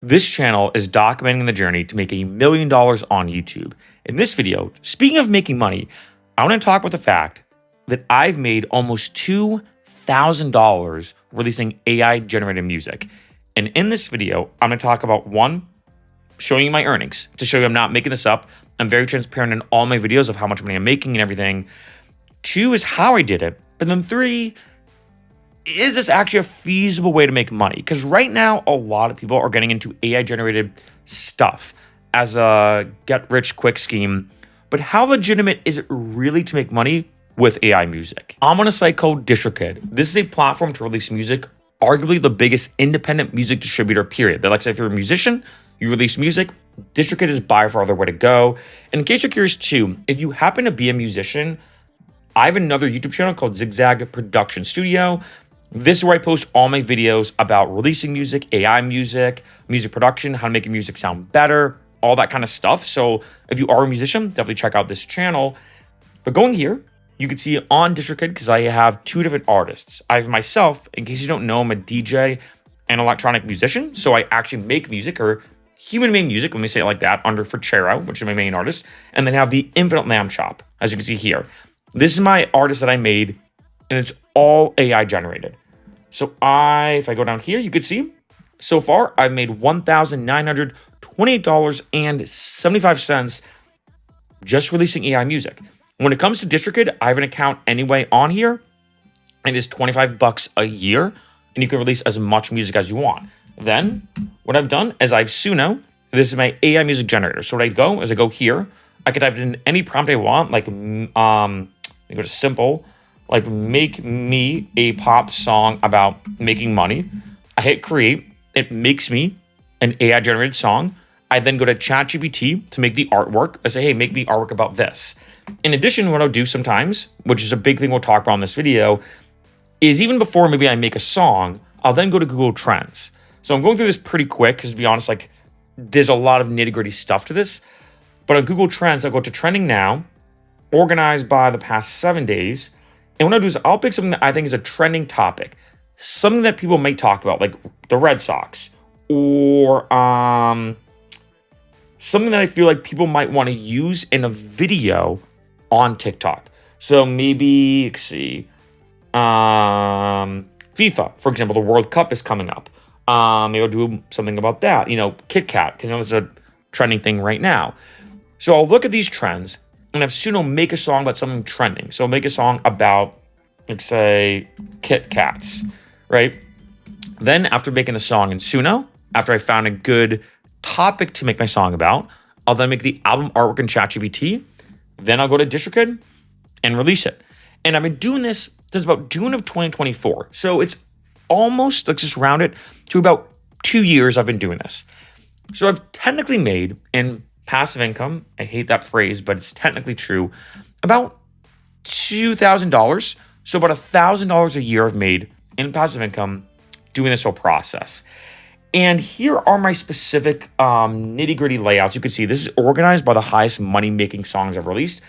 This channel is documenting the journey to make $1 million on YouTube. In this video, speaking of making money, I want to talk about the fact that I've made almost $2,000 releasing AI-generated music. And in this video, I'm going to talk about one, showing you my earnings to show you I'm not making this up. I'm very transparent in all my videos of how much money I'm making and everything. Two is how I did it. But then three, is this actually a feasible way to make money? Because right now, a lot of people are getting into AI-generated stuff as a get-rich-quick scheme. But how legitimate is it really to make money with AI music? I'm on a site called DistroKid. This is a platform to release music, arguably the biggest independent music distributor, period. They like to say if you're a musician, you release music, DistroKid is by far the way to go. And in case you're curious too, if you happen to be a musician, I have another YouTube channel called Zigzag Production Studio. This is where I post all my videos about releasing music, AI music, music production, how to make your music sound better, all that kind of stuff. So if you are a musician, definitely check out this channel. But going here, you can see on DistroKid, because I have two different artists. I have myself, in case you don't know, I'm a DJ and electronic musician. So I actually make music, or human-made music, let me say it like that, under Fuchero, which is my main artist. And then have the Infinite Lamb Shop, as you can see here. This is my artist that I made, and it's all AI generated. So if I go down here, you can see, so far, I've made $1,928.75 just releasing AI music. When it comes to DistroKid, I have an account anyway on here, and it's $25 a year, and you can release as much music as you want. Then, what I've done is I've Suno. This is my AI music generator. So what I go is I go here. I could type in any prompt I want, like, you go to simple, like make me a pop song about making money. I hit create. It makes me an AI generated song. I then go to ChatGPT to make the artwork. I say, hey, make me artwork about this. In addition, what I'll do sometimes, which is a big thing we'll talk about in this video, is even before maybe I make a song, I'll then go to Google Trends. So I'm going through this pretty quick because, to be honest, like, there's a lot of nitty-gritty stuff to this. But on Google Trends, I'll go to trending now, organized by the past 7 days. And what I'll do is I'll pick something that I think is a trending topic, something that people may talk about, like the Red Sox, or something that I feel like people might want to use in a video on TikTok. So maybe, let's see, FIFA, for example, the World Cup is coming up. Maybe I'll do something about that. You know, Kit Kat, because it's a trending thing right now. So I'll look at these trends and have Suno make a song about something trending. So I'll make a song about, let's say, Kit Kats, right? Then after making the song in Suno, after I found a good topic to make my song about, I'll then make the album artwork in ChatGPT. Then I'll go to DistroKid and release it. And I've been doing this since about June of 2024. So it's almost, let's just round it to about 2 years I've been doing this. So I've technically made in passive income, I hate that phrase, but it's technically true, about $2,000. So about $1,000 a year I've made in passive income doing this whole process. And here are my specific nitty-gritty layouts. You can see this is organized by the highest money-making songs I've released.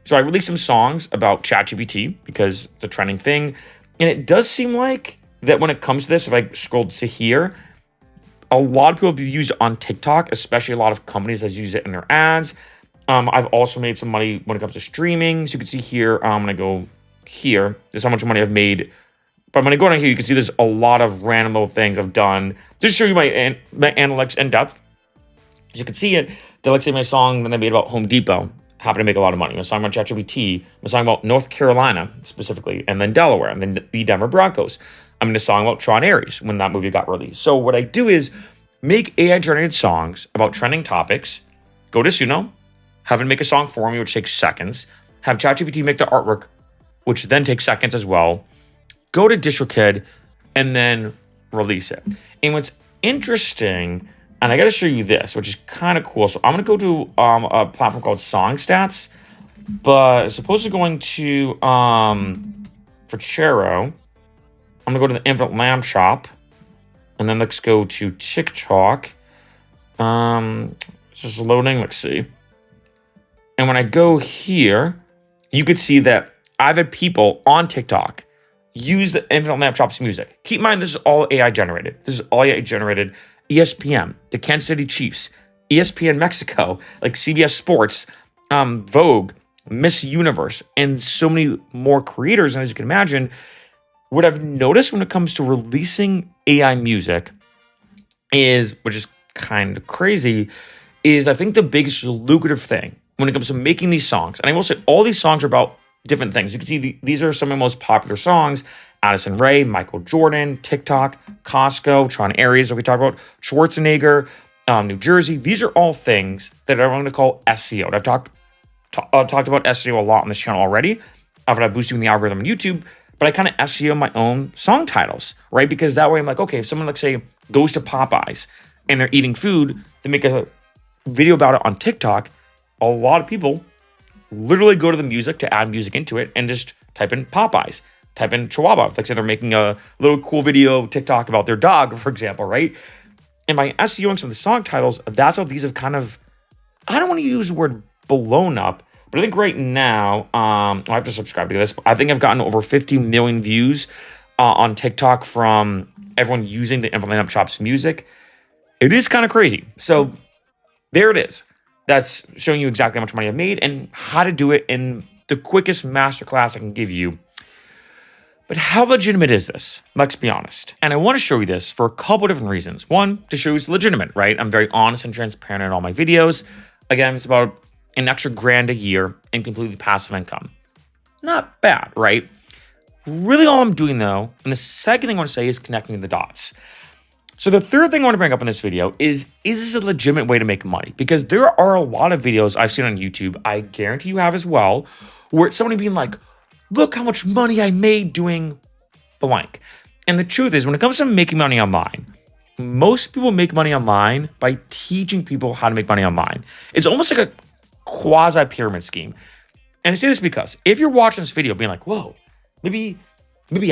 So I released some songs about ChatGPT because it's a trending thing. And it does seem like that when it comes to this, if I scroll to here, a lot of people have used it on TikTok, especially a lot of companies that use it in their ads. I've also made some money when it comes to streaming. So you can see here, I'm going to go here. This is how much money I've made. But when I go down here, you can see there's a lot of random little things I've done. Just to show you my analytics in depth. As you can see it, let's say my song that I made about Home Depot happened to make a lot of money. My song about ChatGPT, my song about North Carolina specifically, and then Delaware, and then the Denver Broncos. I made a song about Tron Ares when that movie got released. So what I do is make AI-generated songs about trending topics, go to Suno, have it make a song for me, which takes seconds, have ChatGPT make the artwork, which then takes seconds as well, go to DistroKid, and then release it. And what's interesting, and I got to show you this, which is kind of cool. So I'm going to go to a platform called SongStats, but as opposed to going to Fuchero, I'm going to go to the Infinite Lamb Shop, and then let's go to TikTok. It's just loading, let's see. And when I go here, you could see that I've had people on TikTok use the Infinite Lamb Shop's music. Keep in mind, this is all AI generated. This is all AI generated. ESPN, the Kansas City Chiefs, ESPN Mexico, like CBS Sports, Vogue, Miss Universe, and so many more creators. And as you can imagine, what I've noticed when it comes to releasing AI music is, which is kind of crazy, is I think the biggest lucrative thing when it comes to making these songs. And I will say all these songs are about different things. You can see these are some of the most popular songs: Addison Rae, Michael Jordan, TikTok, Costco, Tron Aries that we talked about, Schwarzenegger, New Jersey. These are all things that I'm going to call SEO. And I've talked about SEO a lot on this channel already. I've had boosting the algorithm on YouTube, but I kind of SEO my own song titles, right? Because that way I'm like, okay, if someone, like, say, goes to Popeyes and they're eating food, they make a video about it on TikTok, a lot of people literally go to the music to add music into it and just type in Popeyes, type in Chihuahua. Like, say they're making a little cool video TikTok about their dog, for example, right? And by SEOing some of the song titles, that's how these have kind of, I don't want to use the word blown up, but I think right now, I have to subscribe to this. I think I've gotten over 50 million views on TikTok from everyone using the Infinite Lamp Shop's music. It is kind of crazy. So there it is. That's showing you exactly how much money I've made and how to do it in the quickest masterclass I can give you. But how legitimate is this? Let's be honest. And I want to show you this for a couple different reasons. One, to show you it's legitimate, right? I'm very honest and transparent in all my videos. Again, it's about an extra grand a year in completely passive income. Not bad, right? Really all I'm doing though, and the second thing I want to say is connecting the dots. So the third thing I want to bring up in this video is this a legitimate way to make money? Because there are a lot of videos I've seen on YouTube, I guarantee you have as well, where it's somebody being like, look how much money I made doing blank. And the truth is, when it comes to making money online, most people make money online by teaching people how to make money online. It's almost like a quasi-pyramid scheme. And I say this because if you're watching this video being like, whoa, maybe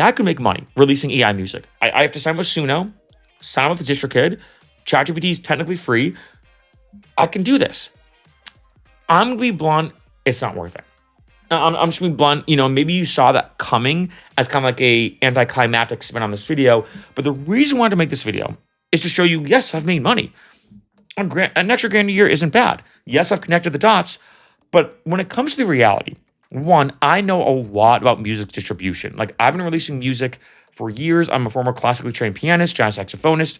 I could make money releasing AI music. I have to sign with Suno, sign with the DistroKid. ChatGPT is technically free. I can do this. I'm going to be blunt. It's not worth it. I'm just going to be blunt. You know, maybe you saw that coming as kind of like a anticlimactic spin on this video. But the reason I wanted to make this video is to show you, yes, I've made money. An extra grand a year isn't bad. Yes, I've connected the dots. But when it comes to the reality, one, I know a lot about music distribution. Like, I've been releasing music for years. I'm a former classically trained pianist, jazz saxophonist.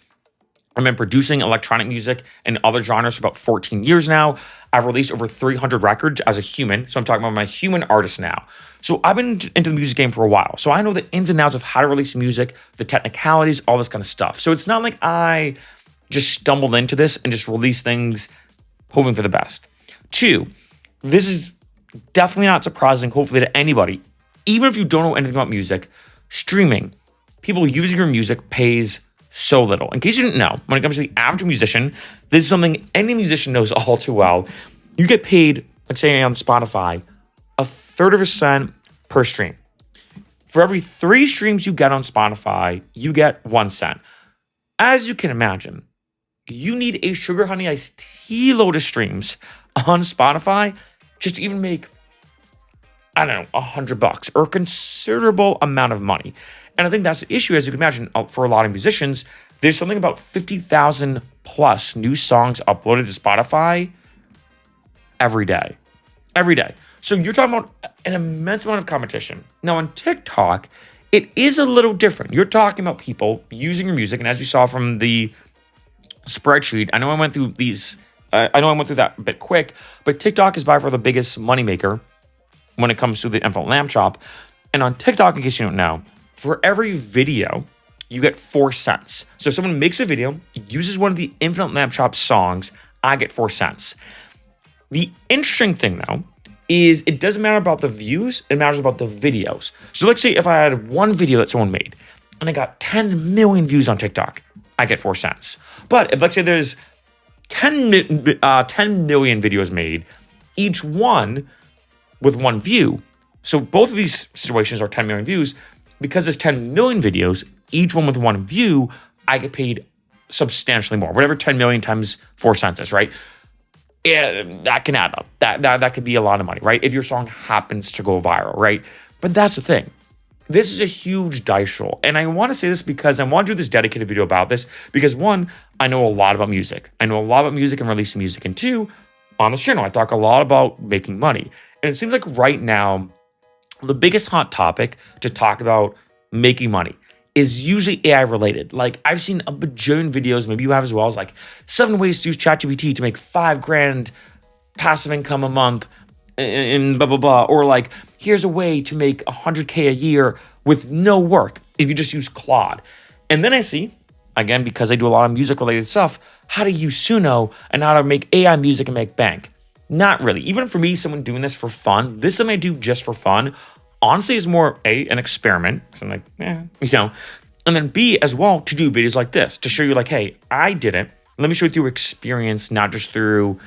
I've been producing electronic music and other genres for about 14 years now. I've released over 300 records as a human. So I'm talking about my human artist now. So I've been into the music game for a while. So I know the ins and outs of how to release music, the technicalities, all this kind of stuff. So it's not like I just stumbled into this and just released things hoping for the best. Two, this is definitely not surprising, hopefully, to anybody. Even if you don't know anything about music, streaming, people using your music pays so little. In case you didn't know, when it comes to the average musician, this is something any musician knows all too well. You get paid, let's say on Spotify, 1/3 of a cent per stream. For every 3 streams you get on Spotify, you get 1 cent. As you can imagine, you need a sugar honey iced tea load of streams on Spotify just to even make, I don't know, $100 or a considerable amount of money. And I think that's the issue, as you can imagine, for a lot of musicians. There's something about 50,000 plus new songs uploaded to Spotify every day. Every day. So you're talking about an immense amount of competition. Now on TikTok, it is a little different. You're talking about people using your music. And as you saw from the spreadsheet, I know I went through that a bit quick, but TikTok is by far the biggest moneymaker when it comes to the Infinite Lamp Shop. And on TikTok, in case you don't know, for every video, you get 4 cents. So if someone makes a video, uses one of the Infinite Lamp Shop songs, I get 4 cents. The interesting thing, though, is it doesn't matter about the views, it matters about the videos. So let's say if I had one video that someone made, and I got 10 million views on TikTok, I get 4 cents. But if, let's say there's 10 million videos made, each one with 1 view. So both of these situations are 10 million views. Because there's 10 million videos, each one with 1 view, I get paid substantially more. Whatever 10 million times 4 cents is, right? Yeah, that can add up. That could be a lot of money, right? If your song happens to go viral, right? But that's the thing. this is a huge dice roll. And I want to say this because I want to do this dedicated video about this because one, I know a lot about music. I know a lot about music and releasing music. And two, on this channel, I talk a lot about making money. And it seems like right now, the biggest hot topic to talk about making money is usually AI related. Like I've seen a bajillion videos, maybe you have as well, as like 7 ways to use ChatGPT to make $5,000 passive income a month and blah, blah, blah. Or like, here's a way to make 100K a year with no work if you just use Claude. And then I see, again, because I do a lot of music related stuff, how to use Suno and how to make AI music and make bank. Not really. Even for me, someone doing this for fun, this is something I do just for fun, honestly is more an experiment. So I'm like, and then B as well, to do videos like this, to show you like, hey, I did it. Let me show you through experience, not just through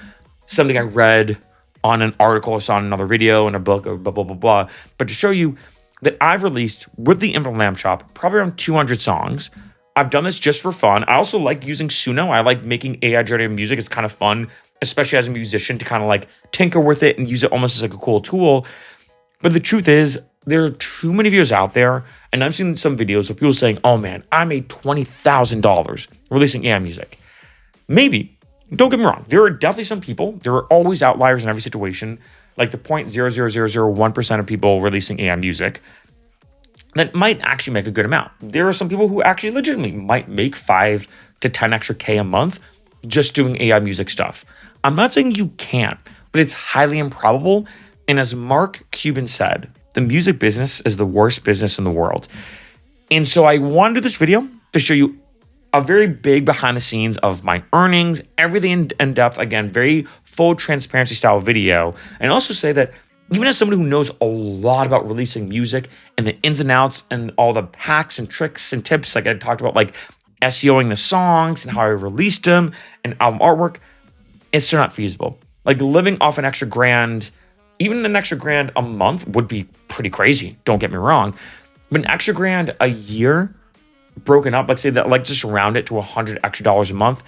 something I read on an article or saw in another video in a book or blah, blah, blah, blah. But to show you that I've released with the Infinite Lamp Shop, probably around 200 songs. I've done this just for fun. I also like using Suno. I like making AI generated music. It's kind of fun, especially as a musician, to kind of like tinker with it and use it almost as like a cool tool. But the truth is, there are too many videos out there, and I've seen some videos of people saying, oh man, I made $20,000 releasing AI music. Maybe, don't get me wrong, there are definitely some people, there are always outliers in every situation, like the 0.00001% of people releasing AI music that might actually make a good amount. There are some people who actually legitimately might make 5 to 10 extra K a month just doing AI music stuff. I'm not saying you can't, but it's highly improbable. And as Mark Cuban said, the music business is the worst business in the world. And so I wanted to do this video to show you a very big behind the scenes of my earnings, everything in depth, again, very full transparency style video. And also say that even as somebody who knows a lot about releasing music and the ins and outs and all the hacks and tricks and tips, like I talked about, like SEOing the songs and how I released them and album artwork, it's still not feasible. Like living off an extra grand, even an extra grand a month would be pretty crazy. Don't get me wrong. But an extra grand a year broken up, let's say that, like just round it to $100 extra a month,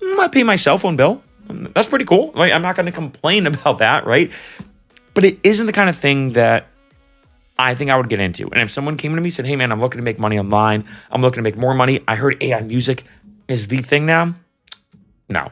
might pay my cell phone bill. That's pretty cool. Right? I'm not going to complain about that, right? But it isn't the kind of thing that I think I would get into. And if someone came to me and said, hey man, I'm looking to make money online, I'm looking to make more money, I heard AI music is the thing now,